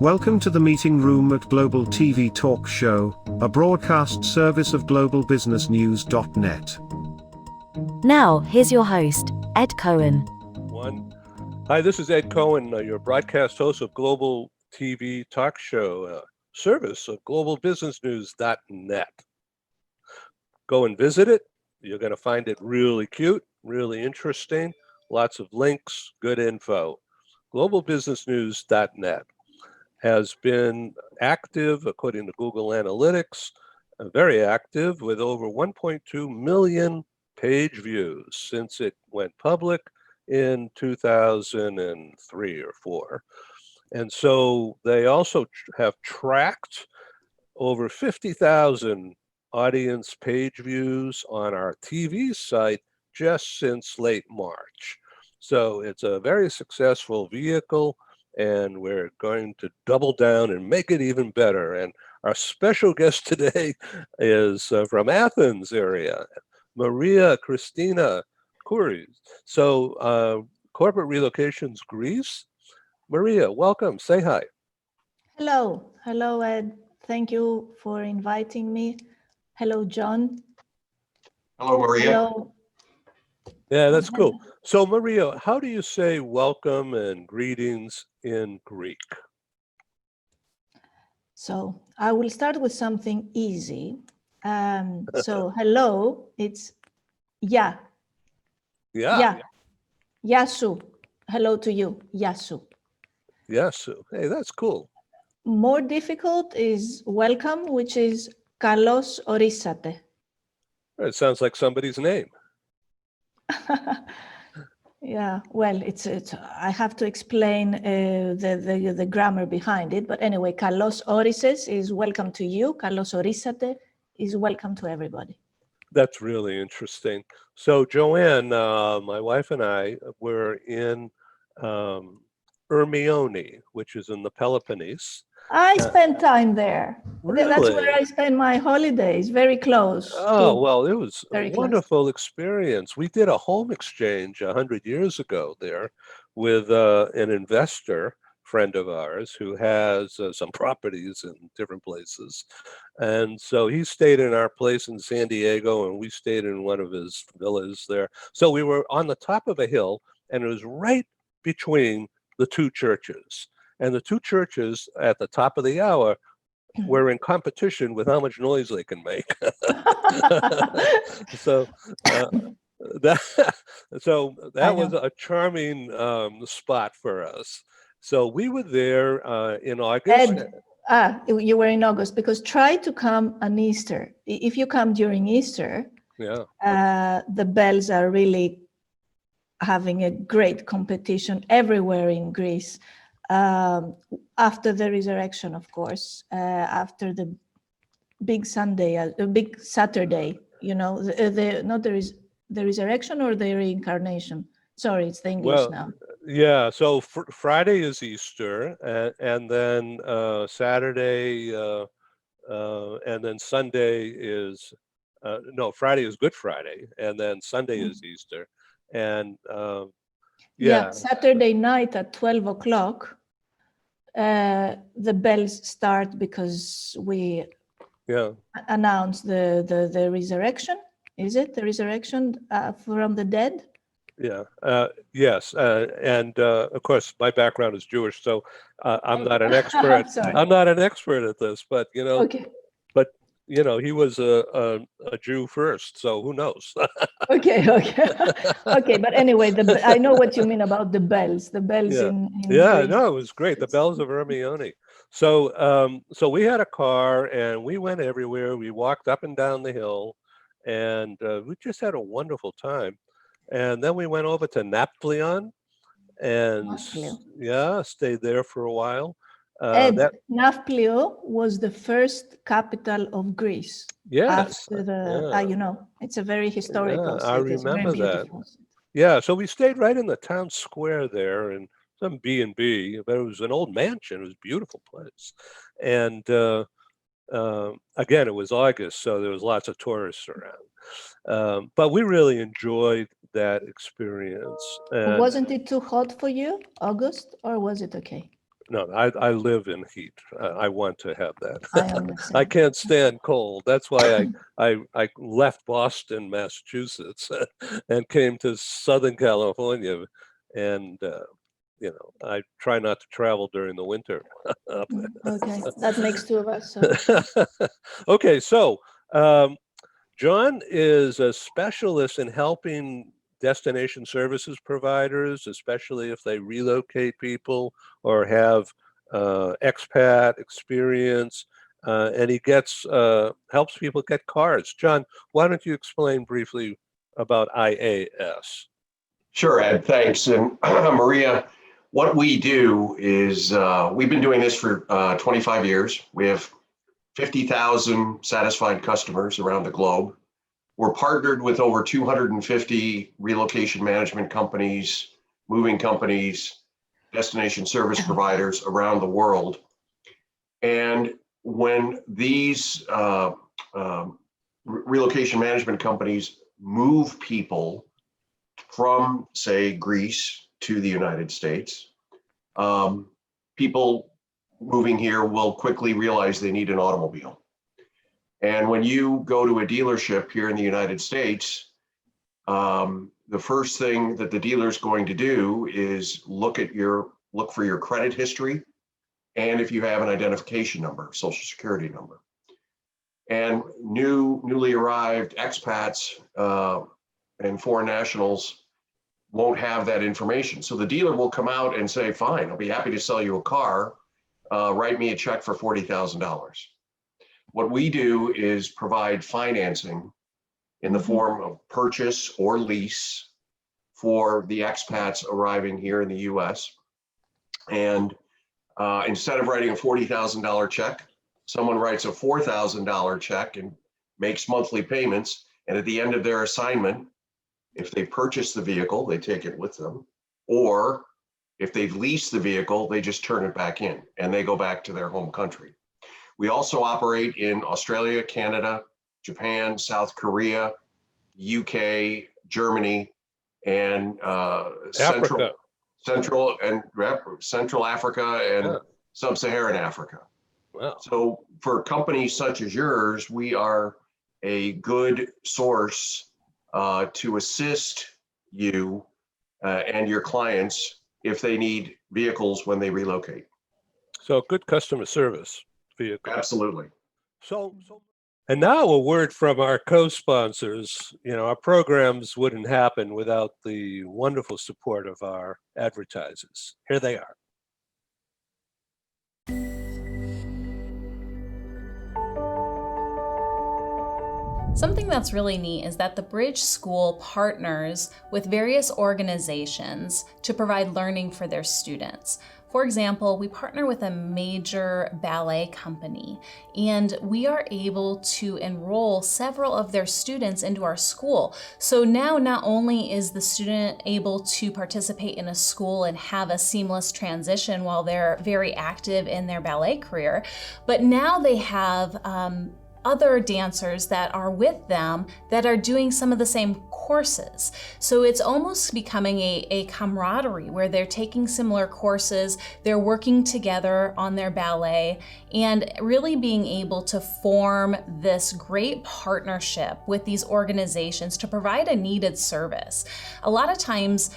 Welcome to the meeting room at Global TV Talk Show, a broadcast service of globalbusinessnews.net. Now, here's your host, Ed Cohen. Hi, this is Ed Cohen, your broadcast host of Global TV Talk Show, service of globalbusinessnews.net. Go and visit it. You're going to find it really cute, really interesting, lots of links, good info. Globalbusinessnews.net has been active, according to Google Analytics, very active with over 1.2 million page views since it went public in 2003 or 4. And so they also have tracked over 50,000 audience page views on our TV site just since late March. So it's a very successful vehicle, and we're going to double down and make it even better. And our special guest today is from Athens area, Maria Christina Kouris. So Corporate Relocations Greece. Maria, welcome. Say hi. Hello. Hello, Ed. Thank you for inviting me. Hello, John. Hello, Maria. Hello. Yeah, that's cool. So Maria, how do you say welcome and greetings in Greek? So I will start with something easy. So hello, it's ya. Yeah. Yasu. Hello to you. Yasu. Yes. Hey, that's cool. More difficult is welcome, which is kalos orίσατε. It sounds like somebody's name. Yeah, well, it's I have to explain the grammar behind it, but anyway, kalos όρισες is welcome to you, kalos orίσατε is welcome to everybody. That's really interesting. So Joanne, my wife and I were in Ermione, which is in the Peloponnese. I spent time there. Really? That's where I spend my holidays, very close. Oh, well, it was a Very close. wonderful experience. We did a home exchange 100 years ago there with an investor friend of ours who has some properties in different places. And so he stayed in our place in San Diego, and we stayed in one of his villas there. So we were on the top of a hill, and it was right between the two churches. And the two churches at the top of the hour were in competition with how much noise they can make. So that was a charming spot for us. So we were there in August. Ed, you were in August, because try to come on Easter. If you come during Easter, the bells are really having a great competition everywhere in Greece. After the resurrection, of course, after the big Sunday, the big Saturday, you know, not the resurrection or the reincarnation. Sorry, it's the English now. Yeah, so Friday is Easter, and then Saturday, and then Sunday is, no, Friday is Good Friday, and then Sunday is Easter. And Saturday night at 12 o'clock, the bells start because we announce the resurrection. Is it the resurrection from the dead? Yeah. Yes. And of course, my background is Jewish, so I'm not an expert. I'm not an expert at this, but you know. Okay. But you know, he was a Jew first, so who knows? Okay. But anyway, I know what you mean about the bells. The bells in Greece. No, it was great. The bells of Ermione. So so we had a car, and we went everywhere. We walked up and down the hill, and we just had a wonderful time. And then we went over to Napoleon, and stayed there for a while. Nafplio was the first capital of Greece. Yes. After you know, it's a very historical city. I remember that. Yeah, so we stayed right in the town square there, and some B&B, but it was an old mansion. It was a beautiful place. And again, it was August, so there was lots of tourists around. But we really enjoyed that experience. And wasn't it too hot for you, August, or was it okay? No, I live in heat. I want to have that. I understand. I can't stand cold. That's why I left Boston, Massachusetts, and came to Southern California. And I try not to travel during the winter. Okay, that makes two of us. So. Okay, so John is a specialist in helping destination services providers, especially if they relocate people or have expat experience, and he helps people get cars. John, why don't you explain briefly about IAS? Sure, Ed, thanks. And Maria, what we do is we've been doing this for 25 years. We have 50,000 satisfied customers around the globe. We're partnered with over 250 relocation management companies, moving companies, destination service providers around the world. And when these relocation management companies move people from, say, Greece to the United States, people moving here will quickly realize they need an automobile. And when you go to a dealership here in the United States, the first thing that the dealer is going to do is look for your credit history, and if you have an identification number, social security number. And newly arrived expats and foreign nationals won't have that information. So the dealer will come out and say, fine, I'll be happy to sell you a car. Write me a check for $40,000. What we do is provide financing in the form of purchase or lease for the expats arriving here in the US. And instead of writing a $40,000 check, someone writes a $4,000 check and makes monthly payments. And at the end of their assignment, if they purchase the vehicle, they take it with them. Or if they've leased the vehicle, they just turn it back in and they go back to their home country. We also operate in Australia, Canada, Japan, South Korea, UK, Germany, and Central Africa and Sub-Saharan Africa. Wow. So for companies such as yours, we are a good source to assist you and your clients if they need vehicles when they relocate. So good customer service vehicle. Absolutely. And now a word from our co-sponsors. Our programs wouldn't happen without the wonderful support of our advertisers. Here they are. Something that's really neat is that the Bridge School partners with various organizations to provide learning for their students. For example, we partner with a major ballet company, and we are able to enroll several of their students into our school. So now not only is the student able to participate in a school and have a seamless transition while they're very active in their ballet career, but now they have other dancers that are with them that are doing some of the same courses. So it's almost becoming a camaraderie where they're taking similar courses, they're working together on their ballet, and really being able to form this great partnership with these organizations to provide a needed service. A lot of times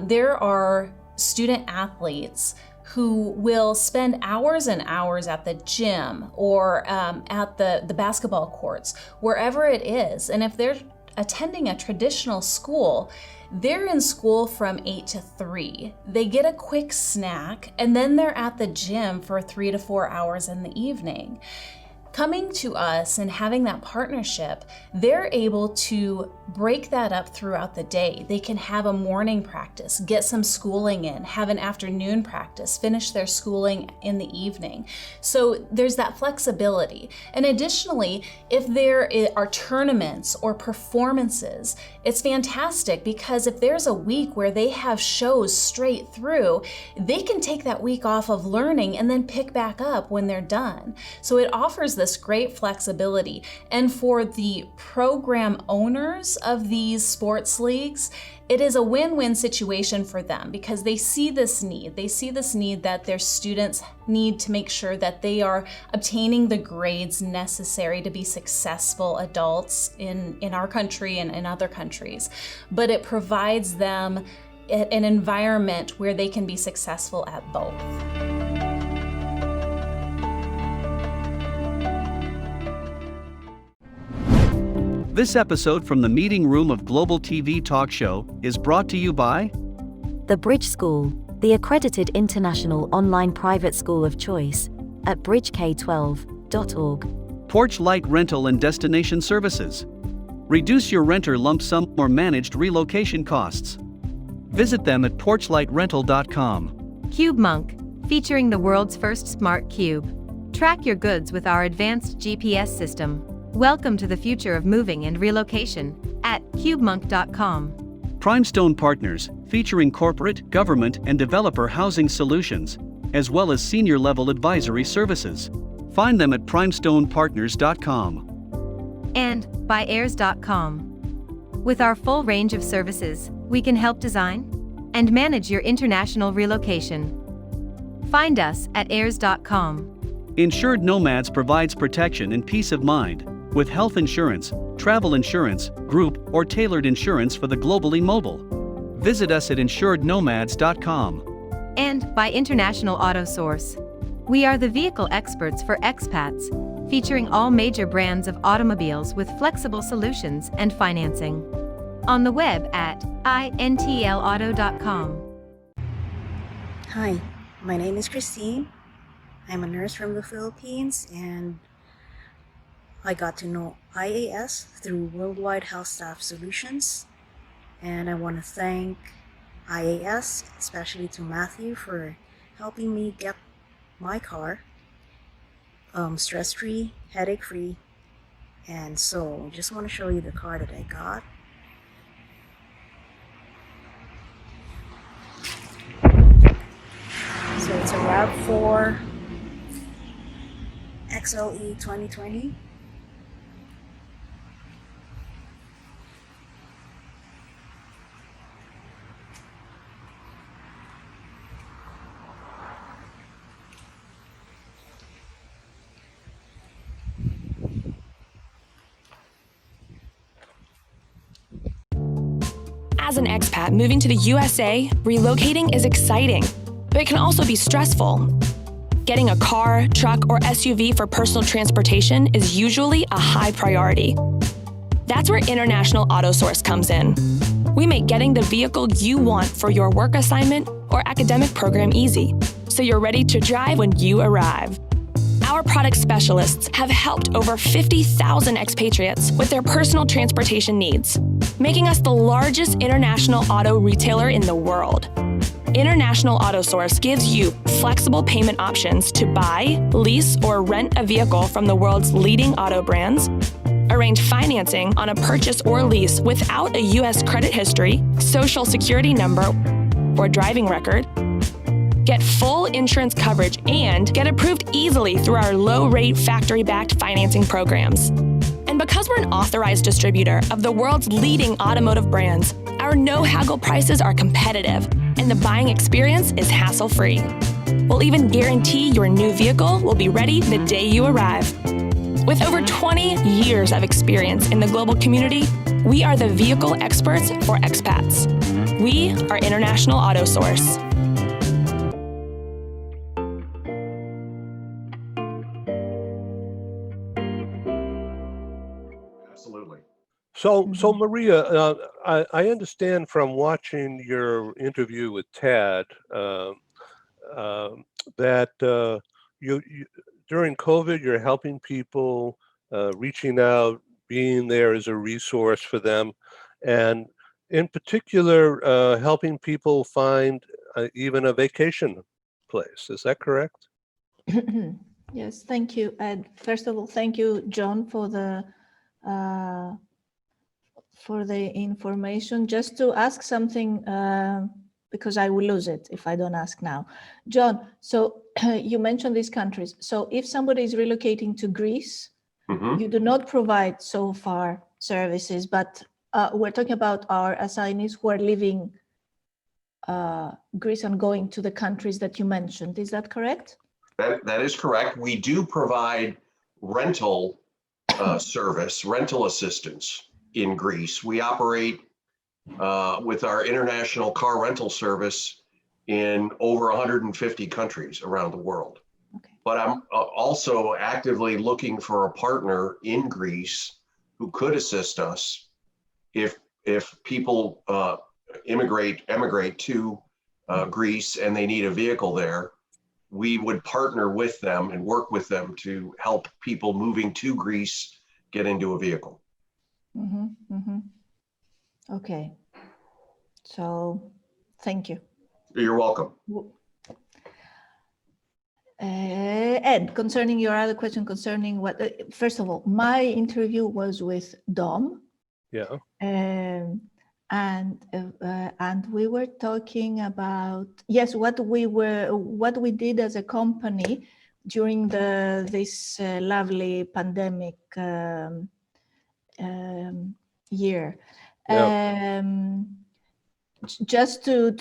there are student athletes who will spend hours and hours at the gym or at the basketball courts, wherever it is. And if they're attending a traditional school, they're in school from 8 to 3. They get a quick snack, and then they're at the gym for 3 to 4 hours in the evening. Coming to us and having that partnership, they're able to break that up throughout the day. They can have a morning practice, get some schooling in, have an afternoon practice, finish their schooling in the evening. So there's that flexibility. And additionally, if there are tournaments or performances, it's fantastic because if there's a week where they have shows straight through, they can take that week off of learning and then pick back up when they're done. So it offers this great flexibility. And for the program owners of these sports leagues, it is a win-win situation for them because they see this need. They see this need that their students need to make sure that they are obtaining the grades necessary to be successful adults in our country and in other countries. But it provides them an environment where they can be successful at both. This episode from the meeting room of Global TV Talk Show is brought to you by The Bridge School, the accredited international online private school of choice, at bridgek12.org. Porch Light Rental and Destination Services. Reduce your renter lump sum or managed relocation costs. Visit them at porchlightrental.com. CubeMonk, featuring the world's first smart cube. Track your goods with our advanced GPS system. Welcome to the future of moving and relocation at cubemonk.com. Primestone Partners, featuring corporate, government, and developer housing solutions, as well as senior-level advisory services. Find them at primestonepartners.com. And by heirs.com. With our full range of services, we can help design and manage your international relocation. Find us at heirs.com. Insured Nomads provides protection and peace of mind, with health insurance, travel insurance, group, or tailored insurance for the globally mobile. Visit us at insurednomads.com. And by International Auto Source. We are the vehicle experts for expats, featuring all major brands of automobiles with flexible solutions and financing. On the web at intlauto.com. Hi, my name is Christine. I'm a nurse from the Philippines, and I got to know IAS through Worldwide Health Staff Solutions. And I want to thank IAS, especially to Matthew, for helping me get my car stress-free, headache-free. And so I just want to show you the car that I got. So it's a RAV4 XLE 2020. As an expat moving to the USA, relocating is exciting, but it can also be stressful. Getting a car, truck, or SUV for personal transportation is usually a high priority. That's where International Auto Source comes in. We make getting the vehicle you want for your work assignment or academic program easy, so you're ready to drive when you arrive. Our product specialists have helped over 50,000 expatriates with their personal transportation needs, making us the largest international auto retailer in the world. International Auto Source gives you flexible payment options to buy, lease, or rent a vehicle from the world's leading auto brands, arrange financing on a purchase or lease without a U.S. credit history, social security number, or driving record, get full insurance coverage, and get approved easily through our low-rate factory-backed financing programs. And because we're an authorized distributor of the world's leading automotive brands, our no-haggle prices are competitive, and the buying experience is hassle-free. We'll even guarantee your new vehicle will be ready the day you arrive. With over 20 years of experience in the global community, we are the vehicle experts for expats. We are International Auto Source. Absolutely. So Maria, I understand from watching your interview with Tad that you during COVID, you're helping people, reaching out, being there as a resource for them, and in particular, helping people find even a vacation place. Is that correct? Yes, thank you. And first of all, thank you, John, for the information. Just to ask something because I will lose it if I don't ask now. John, so you mentioned these countries. So if somebody is relocating to Greece, you do not provide so far services, but we're talking about our assignees who are leaving Greece and going to the countries that you mentioned. Is that correct? That is correct. We do provide rental service, rental assistance in Greece. We operate with our international car rental service in over 150 countries around the world. Okay. But I'm also actively looking for a partner in Greece who could assist us if people emigrate to Greece and they need a vehicle there. We would partner with them and work with them to help people moving to Greece get into a vehicle. Okay. So, thank you. You're welcome. Ed, concerning your other question, concerning what, first of all, my interview was with Dom. Yeah. And we were talking about, yes, what we did as a company during this lovely pandemic year. Yeah. Just to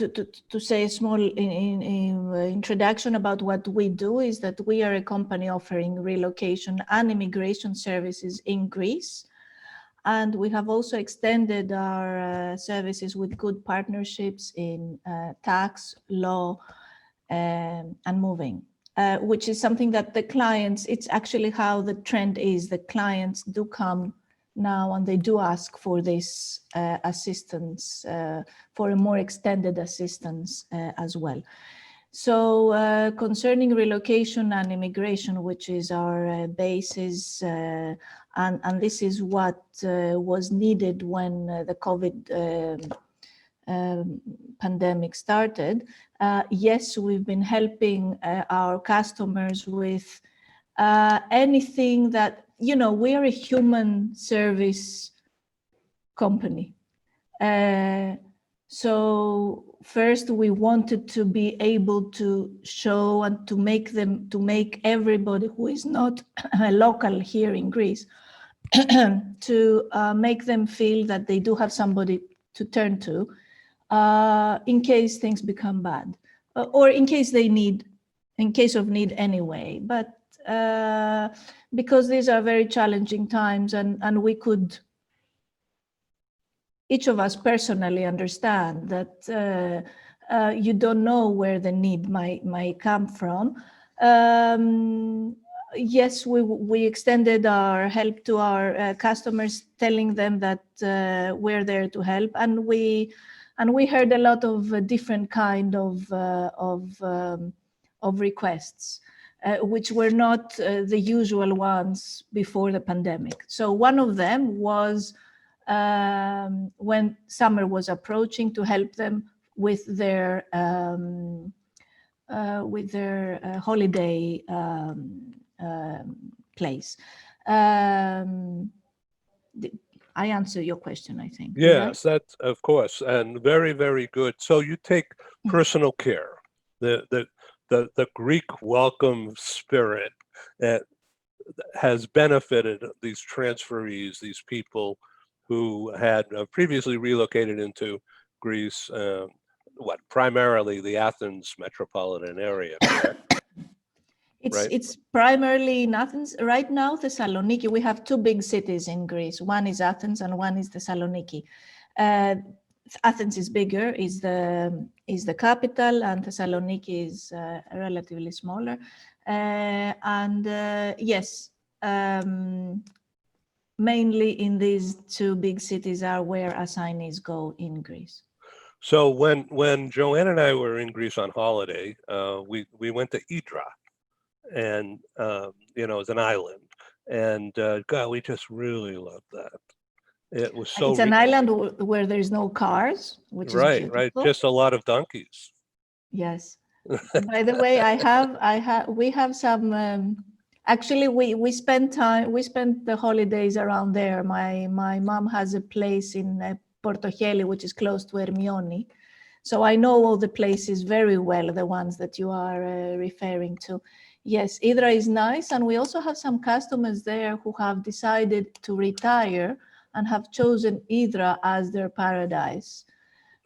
say a small introduction about what we do is that we are a company offering relocation and immigration services in Greece. And we have also extended our services with good partnerships in tax, law, and moving, which is something that the clients, it's actually how the trend is. The clients do come now and they do ask for this assistance, for a more extended assistance as well. So concerning relocation and immigration, which is our basis, and this is what was needed when the COVID pandemic started. Yes, we've been helping our customers with anything that, you know, we're a human service company. So first we wanted to be able to show and to make everybody who is not a local here in Greece, to make them feel that they do have somebody to turn to in case things become bad, or in case of need anyway. But because these are very challenging times, and we could, each of us personally understand that you don't know where the need might come from. Yes, we extended our help to our customers, telling them that we're there to help, and we heard a lot of different kind of requests, which were not the usual ones before the pandemic. So one of them was when summer was approaching, to help them with their holiday place. I answer your question, I think. Yes, that's of course, and very, very good. So you take personal care, the Greek welcome spirit that has benefited these transferees, these people who had previously relocated into Greece, primarily the Athens metropolitan area, correct? It's primarily in Athens. Right now, Thessaloniki, we have two big cities in Greece. One is Athens and one is Thessaloniki. Athens is bigger, is the capital, and Thessaloniki is relatively smaller. Yes, mainly in these two big cities are where assignees go in Greece. So when Joanne and I were in Greece on holiday, we went to Idra, and it's an island, and God, we just really loved that. It was so. It's an island where there's no cars, which is beautiful. Right, just a lot of donkeys. Yes. By the way, we have some. Actually, we spent the holidays around there. My mom has a place in Portocheli, which is close to Hermione. So I know all the places very well, the ones that you are referring to. Yes, Hydra is nice. And we also have some customers there who have decided to retire and have chosen Hydra as their paradise.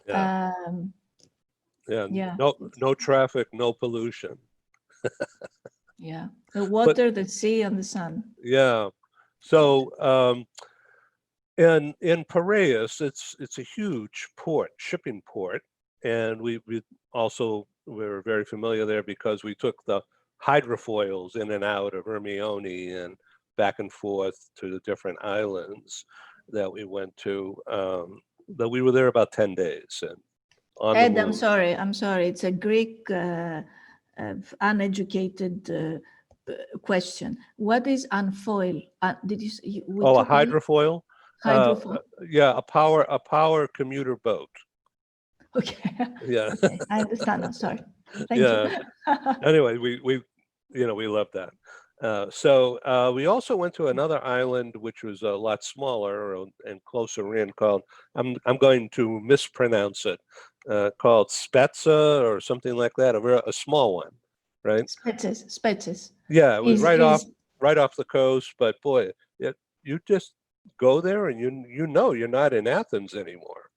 Yeah. Yeah. No traffic, no pollution. Yeah. The water, the sea, and the sun. Yeah. So and in Piraeus, it's a huge port, shipping port, and we're very familiar there because we took the hydrofoils in and out of Hermione and back and forth to the different islands that we went to. That we were there about 10 days. And on Ed, the I'm sorry. It's a Greek uneducated question. What is unfoil? Did you? A hydrofoil? Hydrofoil. Yeah, a power commuter boat. Okay. Yeah. Okay. I understand now. Sorry. Thank you. Anyway, we love that. So we also went to another island which was a lot smaller and closer in, called I'm going to mispronounce it, called Spetsa or something like that, a small one, right? Spetses. Yeah, it was right off the coast, but boy, you just go there and you know you're not in Athens anymore.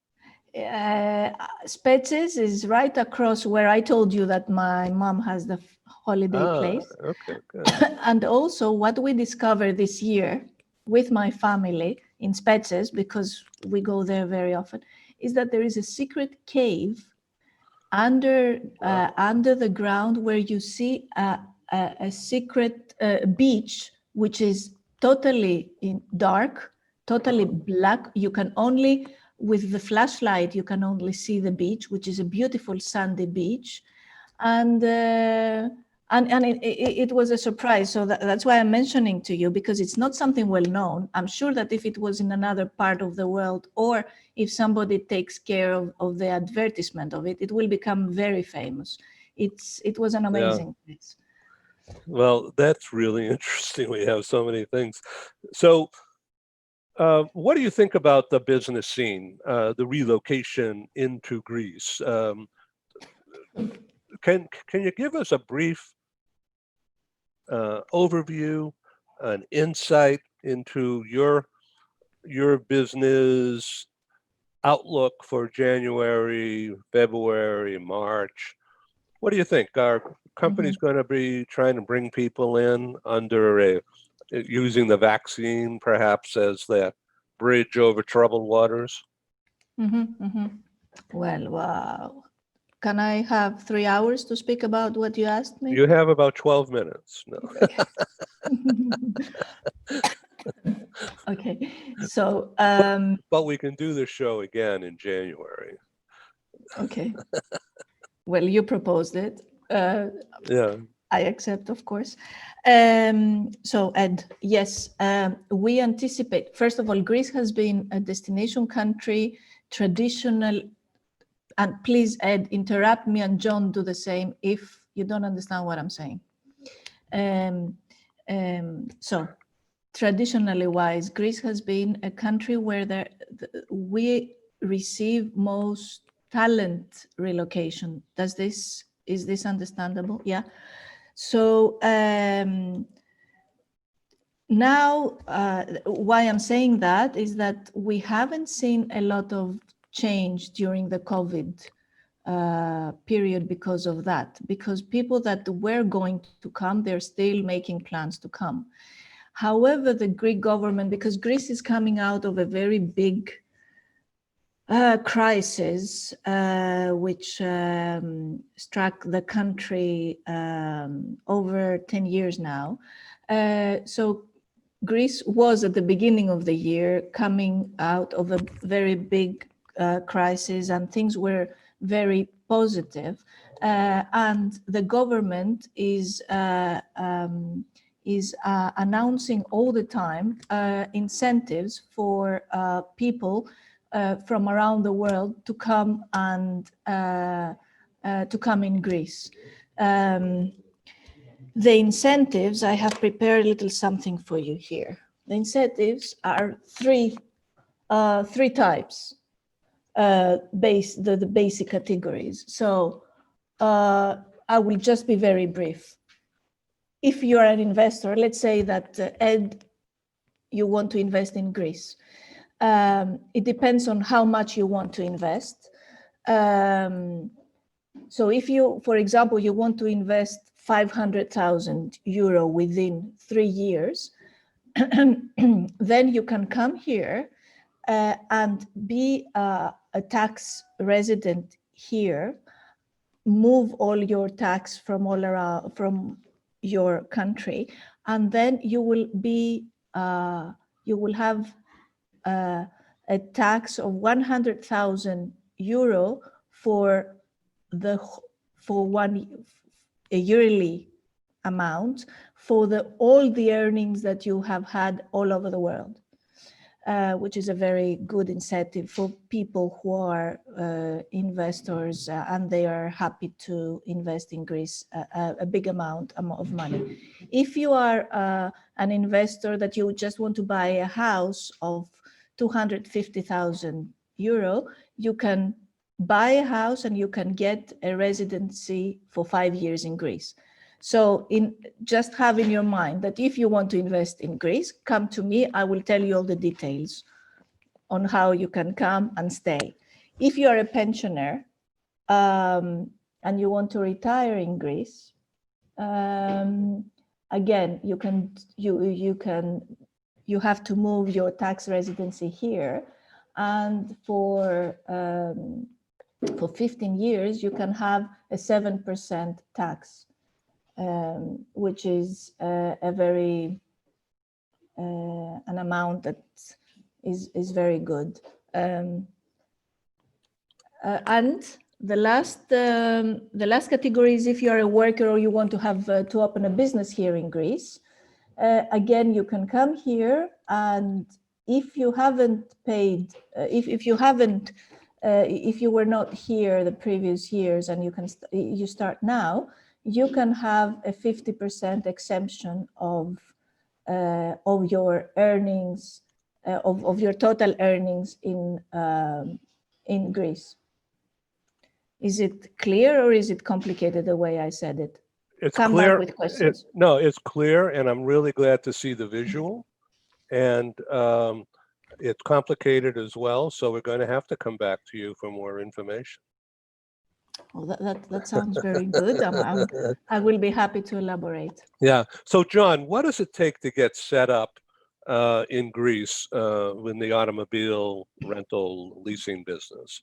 Spetses is right across where I told you that my mom has the holiday place. Okay, good. And also what we discovered this year with my family in Spetses, because we go there very often, is that there is a secret cave under the ground where you see a secret beach, which is totally dark, totally black. You can only, with the flashlight, you can only see the beach, which is a beautiful sandy beach. And it was a surprise. So that's why I'm mentioning to you, because it's not something well known. I'm sure that if it was in another part of the world, or if somebody takes care of the advertisement of it, it will become very famous. It was an amazing place. Well, that's really interesting. We have so many things. So what do you think about the business scene, the relocation into Greece? Can you give us a brief overview, an insight into your business outlook for January, February, March? What do you think? Are companies going to be trying to bring people in under using the vaccine perhaps as that bridge over troubled waters? Well, wow. Can I have 3 hours to speak about what you asked me? You have about 12 minutes. No. Okay, so but we can do this show again in January. Okay. Well, you proposed it. I accept, of course. So Ed, yes, we anticipate, first of all, Greece has been a destination country, traditional, and please, Ed, interrupt me, and John, do the same if you don't understand what I'm saying. So traditionally wise, Greece has been a country where we receive most talent relocation. Is this understandable? Yeah. So now why I'm saying that is that we haven't seen a lot of change during the COVID period because of that, because people that were going to come, they're still making plans to come. However, the Greek government, because Greece is coming out of a very big crisis, which struck the country over 10 years now. So Greece was at the beginning of the year coming out of a very big crisis, and things were very positive. And the government is announcing all the time incentives for people from around the world to come and to come in Greece. The incentives, I have prepared a little something for you here. The incentives are three types. the basic categories. So I will just be very brief. If you are an investor, let's say that Ed, you want to invest in Greece. It depends on how much you want to invest. So if you, for example, you want to invest 500,000 euro within 3 years, then you can come here and be a tax resident here, move all your tax from all around, from your country, and then you will be you will have a tax of 100,000 euro for a yearly amount for all the earnings that you have had all over the world, which is a very good incentive for people who are investors and they are happy to invest in Greece a big amount of money. If you are an investor that you just want to buy a house of 250,000 euro, you can buy a house and you can get a residency for 5 years in Greece. So just have in your mind that if you want to invest in Greece, come to me. I will tell you all the details on how you can come and stay. If you are a pensioner and you want to retire in Greece, again, you have to move your tax residency here, and for 15 years you can have a 7% tax. Which is a very an amount that is very good. And the last category is if you are a worker or you want to have to open a business here in Greece. Again, you can come here, and if you haven't paid, if you were not here the previous years and you start now, you can have a 50% exemption of your earnings, of your total earnings in Greece. Is it clear or is it complicated the way I said it? It's Come clear. back with questions. No, it's clear, and I'm really glad to see the visual. And it's complicated as well, so we're going to have to come back to you for more information. Well, that sounds very good. I will be happy to elaborate. Yeah. So, John, what does it take to get set up in Greece in the automobile rental leasing business?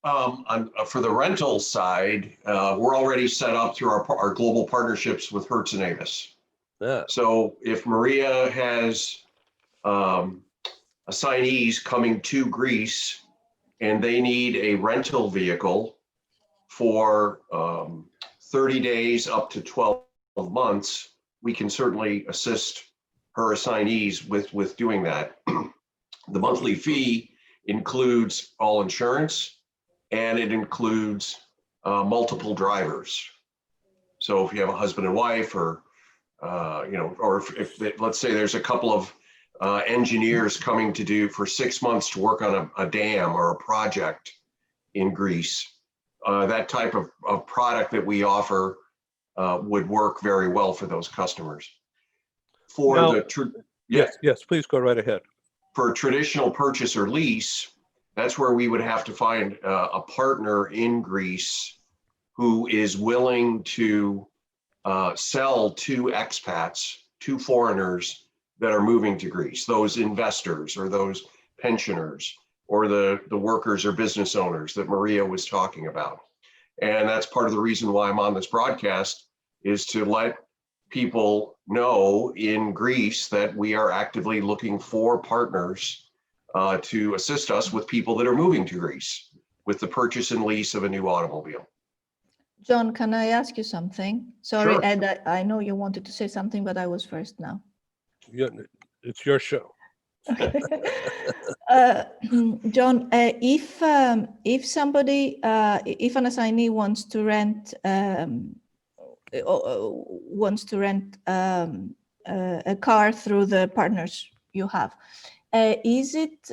For the rental side, we're already set up through our global partnerships with Hertz and Avis. Yeah. So if Maria has assignees coming to Greece and they need a rental vehicle for 30 days up to 12 months, we can certainly assist her assignees with doing that. The monthly fee includes all insurance, and it includes multiple drivers. So if you have a husband and wife, or or if let's say there's a couple of engineers coming for 6 months to work on a dam or a project in Greece, that type of product that we offer would work very well for those customers. Yes, please go right ahead. For traditional purchase or lease, that's where we would have to find a partner in Greece who is willing to sell to expats, to foreigners that are moving to Greece, those investors or those pensioners or the workers or business owners that Maria was talking about. And that's part of the reason why I'm on this broadcast, is to let people know in Greece that we are actively looking for partners to assist us with people that are moving to Greece with the purchase and lease of a new automobile. John, can I ask you something? Sorry, Sure. Ed, I know you wanted to say something, but I was first now. Yeah, it's your show. John, if somebody, if an assignee wants to rent a car through the partners you have, is it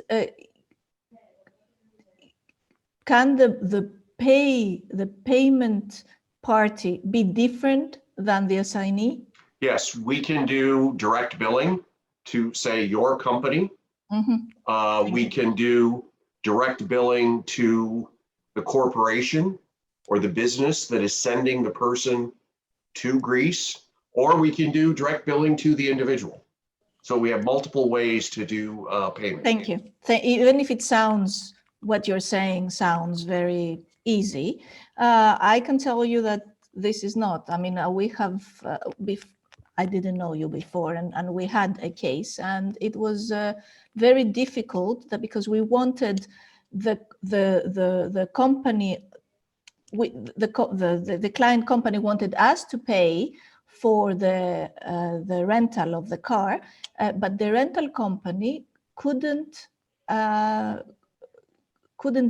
can the payment party be different than the assignee? Yes, we can do direct billing to, say, your company. We can do direct billing to the corporation or the business that is sending the person to Greece, or we can do direct billing to the individual. So we have multiple ways to do payment. Thank you. Even if it sounds, what you're saying sounds very easy, I can tell you that this is not. I mean, we have, I didn't know you before, and we had a case, and it was very difficult because we wanted the company, the client company wanted us to pay for the rental of the car, but the rental company couldn't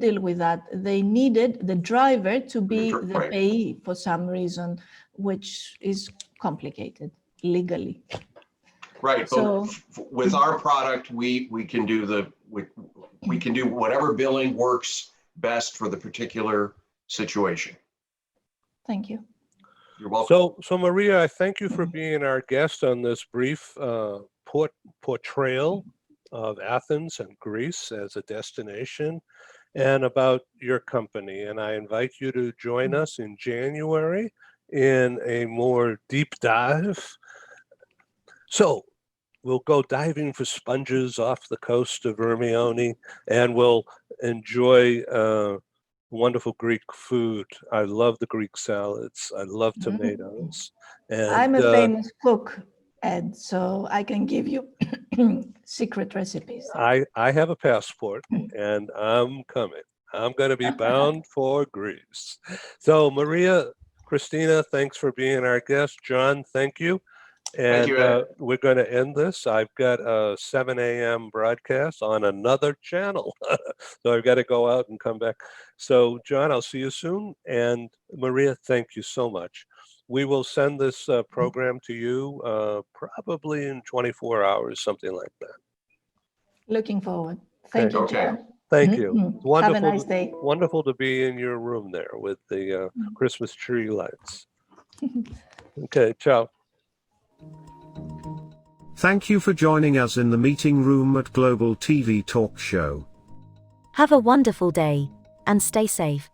deal with that. They needed the driver to be the payee for some reason, which is complicated legally. Right. So with our product, we can do we can do whatever billing works best for the particular situation. Thank you. You're welcome. So Maria, I thank you for being our guest on this brief portrayal of Athens and Greece as a destination and about your company. And I invite you to join us in January in a more deep dive. So we'll go diving for sponges off the coast of Hermione, and we'll enjoy wonderful Greek food. I love the Greek salads. I love tomatoes. And I'm a famous cook, Ed, so I can give you secret recipes. I have a passport, and I'm coming. I'm going to be bound for Greece. So Maria, Christina, thanks for being our guest. John, thank you. And Thank you, Ed. we're going to end this. I've got a 7 a.m. broadcast on another channel. So I've got to go out and come back. So John, I'll see you soon. And Maria, thank you so much. We will send this program to you probably in 24 hours, something like that. Looking forward. Thank you, John. Thank you. It's wonderful. Have a nice day. Wonderful to be in your room there with the Christmas tree lights. Okay, ciao. Thank you for joining us in the meeting room at Global TV Talk Show. Have a wonderful day, and stay safe.